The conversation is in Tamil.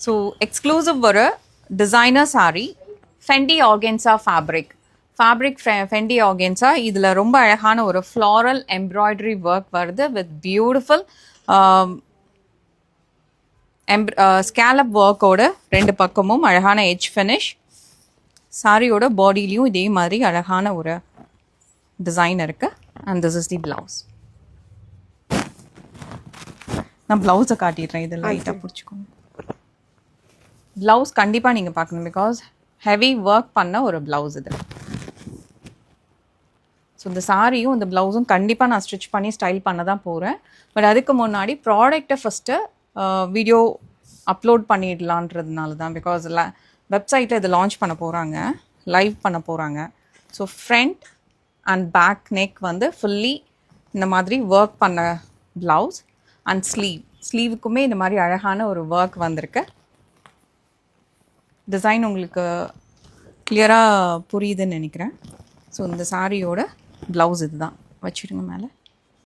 ஸோ எக்ஸ்க்ளூசிவ் ஒரு designer saree Fendi organza fabric Fendi organza. இதில் ரொம்ப அழகான ஒரு ஃப்ளாரல் எம்ப்ராய்டரி ஒர்க் வருது வித் பியூட்டிஃபுல் ஸ்கேலப் ஒர்க்கோட ரெண்டு பக்கமும் அழகான எட்ஜ் ஃபினிஷ். சாரியோட பாடியிலையும் இதே மாதிரி அழகான ஒரு டிசைன் இருக்கு. And this is the blouse. நான் ப்ளவுஸை காட்டிடுறேன். இது லைட்டாக பிடிச்சிக்கோங்க. ப்ளவுஸ் கண்டிப்பாக நீங்கள் பார்க்கணும், பிகாஸ் ஹெவி ஒர்க் பண்ண ஒரு ப்ளவுஸ் இது. ஸோ இந்த சாரியும் இந்த ப்ளவுஸும் கண்டிப்பாக நான் ஸ்டிச் பண்ணி ஸ்டைல் பண்ண தான் போகிறேன். பட் அதுக்கு முன்னாடி ப்ராடக்டை ஃபஸ்ட்டு வீடியோ அப்லோட் பண்ணிடலான்றதுனால தான். பிகாஸ் வெப்சைட்டில் இது லான்ச் பண்ண போகிறாங்க, லைவ் பண்ண போகிறாங்க. So front and back neck வந்து ஃபுல்லி இந்த மாதிரி ஒர்க் பண்ண ப்ளவுஸ். அண்ட் ஸ்லீவுக்குமே இந்த மாதிரி அழகான ஒரு ஒர்க் வந்திருக்கு. டிசைன் உங்களுக்கு கிளியராக புரியுதுன்னு நினைக்கிறேன். ஸோ இந்த சாரியோட ப்ளவுஸ் இது தான். வச்சுடுங்க மேலே.